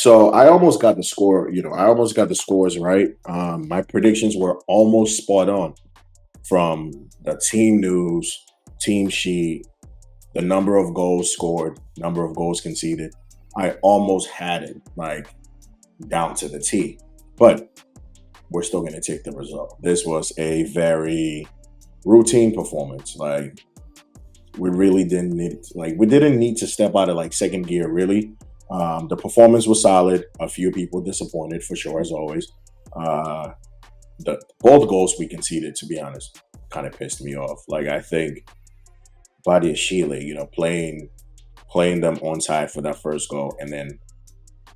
So I almost got the score, I almost got the scores right. My predictions were almost spot on from the team news, team sheet, the number of goals scored, number of goals conceded. I almost had it like down to the T, but we're still going to take the result. This was a very routine performance. Like we really didn't need, we didn't need to step out of like second gear really. The performance was solid. A few people disappointed for sure, as always. Uh, the both goals we conceded, to be honest, kind of pissed me off. Like I think Badia Shealy, playing them onside for that first goal, and then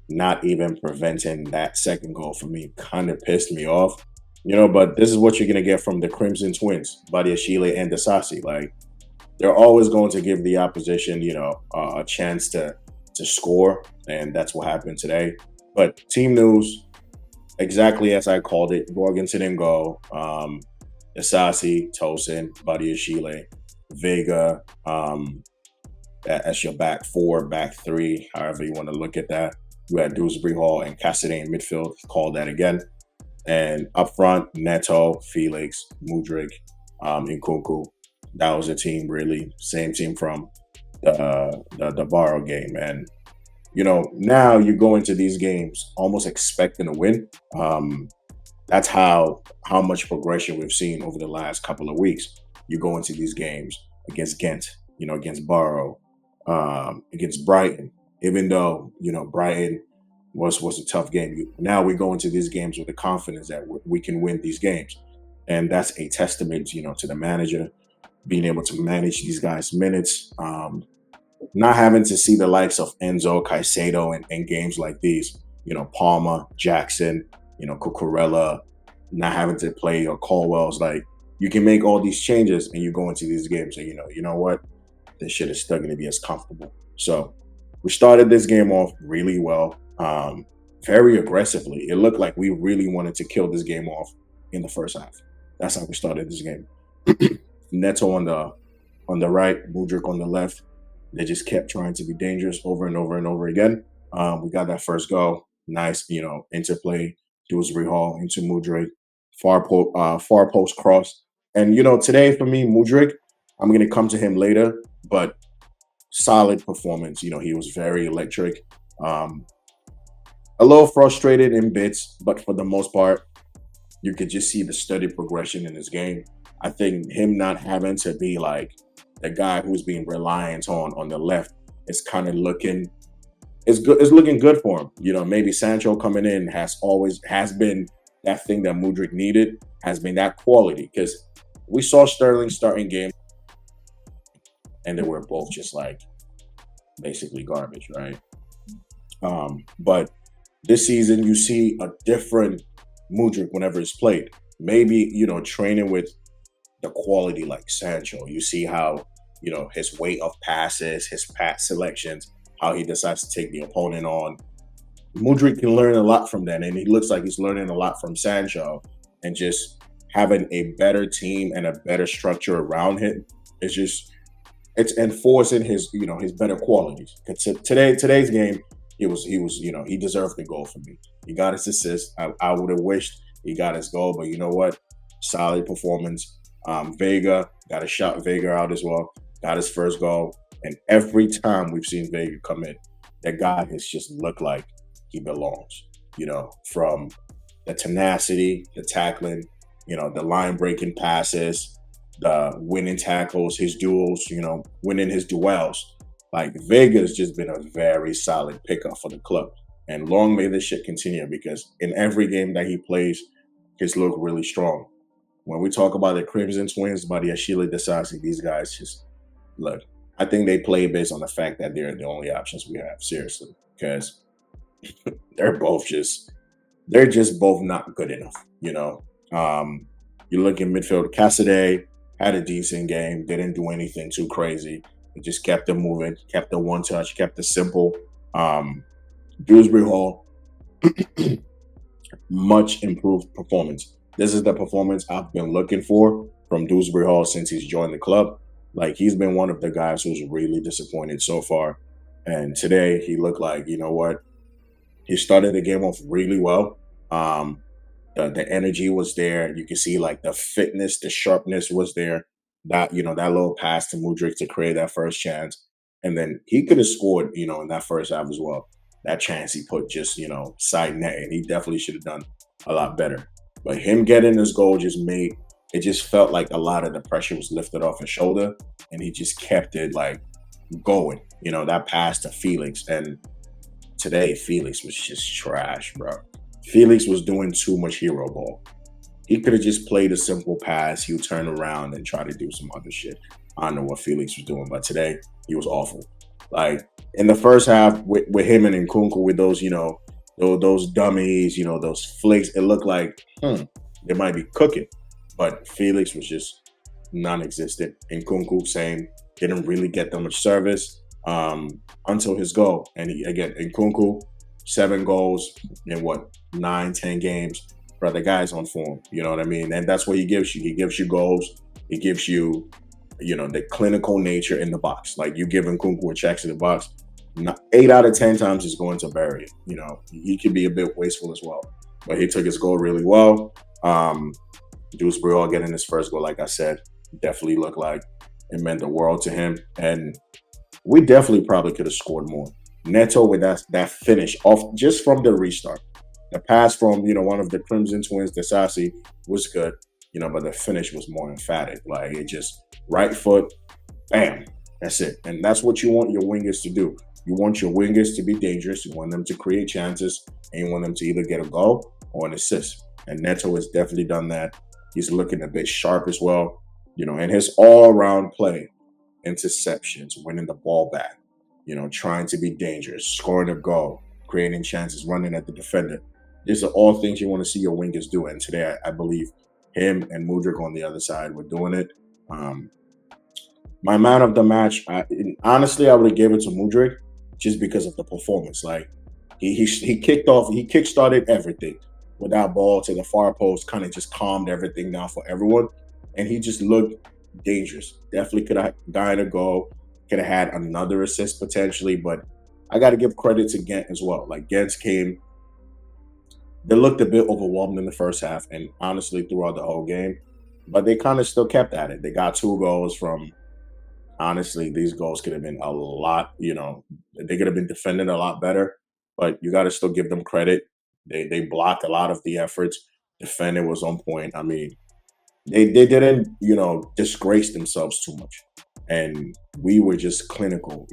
not even preventing that second goal for me kind of pissed me off. But this is what you're gonna get from the Crimson Twins, Badia Shealy and Desasi. Like they're always going to give the opposition, a chance to score, and that's what happened today. But team news, exactly as I called it: Jorgensen in goal, Isasi, Tosin, Badiashile, Veiga, as your back four, back three, however you want to look at that. You had Dewsbury Hall and Cassidy in midfield. Call that again. And up front, Neto, Felix, Mudryk, Nkunku. That was a team, really. Same team from the Barrow game. And now you go into these games almost expecting a win. That's how much progression we've seen over the last couple of weeks. You go into these games against Gent, against Barrow, against Brighton. Even though Brighton was a tough game, now we go into these games with the confidence that we can win these games, and that's a testament, to the manager being able to manage these guys' minutes. Not having to see the likes of Enzo, Caicedo in games like these, Palmer, Jackson, Cucurella, not having to play or Caldwell's. Like you can make all these changes and you go into these games and you know what, this shit is still going to be as comfortable. So we started this game off really well, very aggressively. It looked like we really wanted to kill this game off in the first half. That's how we started this game. Neto on the right, Mudryk on the left. They just kept trying to be dangerous over and over and over again. We got that first goal. Nice, interplay. Dewsbury Hall into Mudryk. Far post cross. And, today for me, Mudryk, I'm going to come to him later, but solid performance. He was very electric. A little frustrated in bits, but for the most part, you could just see the steady progression in his game. I think him not having to be like the guy who's being reliant on the left is kind of looking looking good for him. Maybe Sancho coming in has been that thing that Mudryk needed, has been that quality, because we saw Sterling starting game and they were both just like basically garbage, right? But this season you see a different Mudryk whenever it's played. Maybe, training with the quality like Sancho. You see how, his weight of passes, his pass selections, how he decides to take the opponent on. Mudryk can learn a lot from that, and he looks like he's learning a lot from Sancho, and just having a better team and a better structure around him. It's enforcing his better qualities. Today's game, he deserved the goal for me. He got his assist. I would have wished he got his goal, but you know what? Solid performance. Veiga got to shout Veiga out as well. Got his first goal, and every time we've seen Veiga come in, that guy has just looked like he belongs. From the tenacity, the tackling, the line breaking passes, the winning tackles, his duels, winning his duels. Like Veiga's just been a very solid pickup for the club, and long may this shit continue, because in every game that he plays, he's looked really strong. When we talk about the Crimson Twins, Badiashile, Desasi, these guys just look. I think they play based on the fact that they're the only options we have, seriously, because they're just both not good enough. You look in midfield, Cassidy had a decent game, didn't do anything too crazy. He just kept it moving, kept the one touch, kept it simple. Dewsbury Hall, much improved performance. This is the performance I've been looking for from Dewsbury Hall since he's joined the club. Like, he's been one of the guys who's really disappointed so far. And today he looked like, He started the game off really well. Um, the energy was there. You can see like the fitness, the sharpness was there. That that little pass to Mudryk to create that first chance, and then he could have scored in that first half as well. That chance he put just side net, and he definitely should have done a lot better. But him getting this goal just made it just felt like a lot of the pressure was lifted off his shoulder, and he just kept it like going. That pass to Felix, and today Felix was just trash, bro. Felix was doing too much hero ball. He could have just played a simple pass. He would turn around and try to do some other shit. I don't know what Felix was doing, but today he was awful. Like in the first half with him and Nkunku with those, those dummies, those flicks, it looked like they might be cooking. But Felix was just non-existent. Nkunku, same, didn't really get that much service until his goal. And again, Nkunku, 7 goals in 9-10 games. Bro, the guy's on form. You know what I mean? And that's what he gives you. He gives you goals. He gives you, the clinical nature in the box. Like you give Nkunku a check to the box, 8 out of 10 times he's going to bury it. He can be a bit wasteful as well. But he took his goal really well. Deuce Brill getting his first goal, like I said, definitely looked like it meant the world to him. And we definitely probably could have scored more. Neto with that finish off just from the restart. The pass from, one of the Crimson Twins, Desasi, was good, but the finish was more emphatic. Like it just right foot, bam, that's it. And that's what you want your wingers to do. You want your wingers to be dangerous. You want them to create chances, and you want them to either get a goal or an assist. And Neto has definitely done that. He's looking a bit sharp as well, and his all-around play, interceptions, winning the ball back, trying to be dangerous, scoring a goal, creating chances, running at the defender. These are all things you want to see your wingers do. And today, I believe him and Mudryk on the other side were doing it. My man of the match, honestly, I would have gave it to Mudryk just because of the performance. Like he kicked off, he kick-started everything with that ball to the far post, kind of just calmed everything down for everyone. And he just looked dangerous. Definitely could have gotten a goal, could have had another assist potentially, but I got to give credit to Gent as well. Like Gent came, they looked a bit overwhelmed in the first half and honestly throughout the whole game, but they kind of still kept at it. They got 2 goals from, honestly, these goals could have been a lot, they could have been defended a lot better, but you got to still give them credit. They blocked a lot of the efforts. Defending was on point. I mean, they didn't, disgrace themselves too much. And we were just clinical,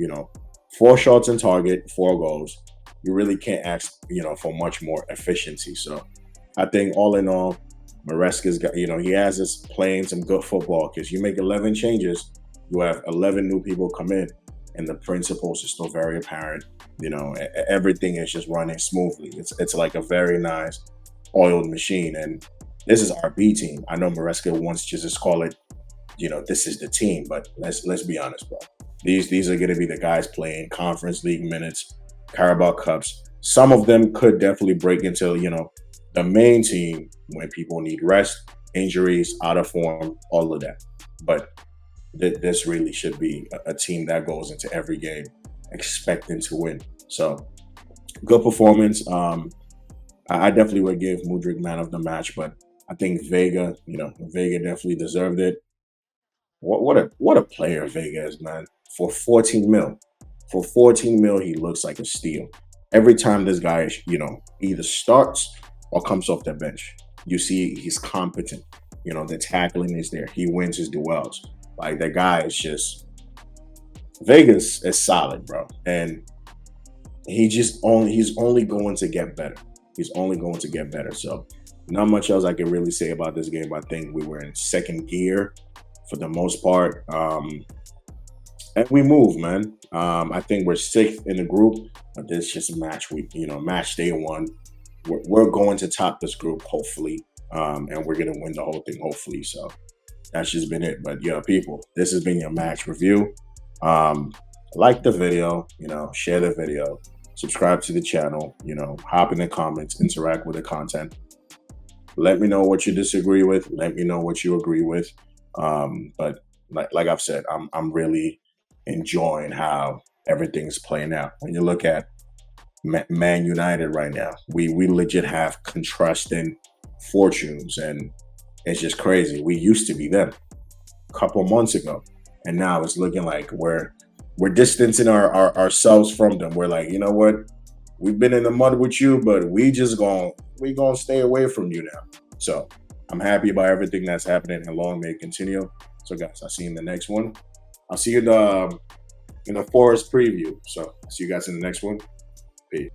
4 shots on target, 4 goals. You really can't ask, for much more efficiency. So I think all in all, Maresca's got, he has us playing some good football because you make 11 changes, you have 11 new people come in, and the principles are still very apparent. Everything is just running smoothly. It's like a very nice oiled machine. And this is our B team. I know Maresca wants to just call it, this is the team, but let's be honest, bro. These are going to be the guys playing Conference League minutes, Carabao Cups. Some of them could definitely break into, the main team when people need rest, injuries, out of form, all of that. But this really should be a team that goes into every game expecting to win. So good performance. I definitely would give Mudryk man of the match, but I think Veiga, Veiga definitely deserved it. What a player Veiga is, man. For 14 mil. For 14 mil, he looks like a steal. Every time this guy, either starts or comes off the bench, you see he's competent. The tackling is there. He wins his duels. Like, the guy is just... Vegas is solid, bro. And he's only going to get better. He's only going to get better. So not much else I can really say about this game. I think we were in second gear for the most part. And we move, man. I think we're 6th in the group. But this is just a match week, match day 1. We're going to top this group, hopefully. And we're going to win the whole thing, hopefully. So that's just been it. But yeah, people, this has been your match review. Like the video, share the video, subscribe to the channel, hop in the comments, interact with the content. Let me know what you disagree with. Let me know what you agree with. But like I've said, I'm really enjoying how everything's playing out. When you look at Man United right now. We legit have contrasting fortunes, and it's just crazy. We used to be them a couple months ago, and now it's looking like we're distancing ourselves from them. We're like, you know what? We've been in the mud with you, but we gonna stay away from you now. So I'm happy about everything that's happening, and long may it continue. So guys, I'll see you in the next one. I'll see you in the Forest preview. So I'll see you guys in the next one. Peace.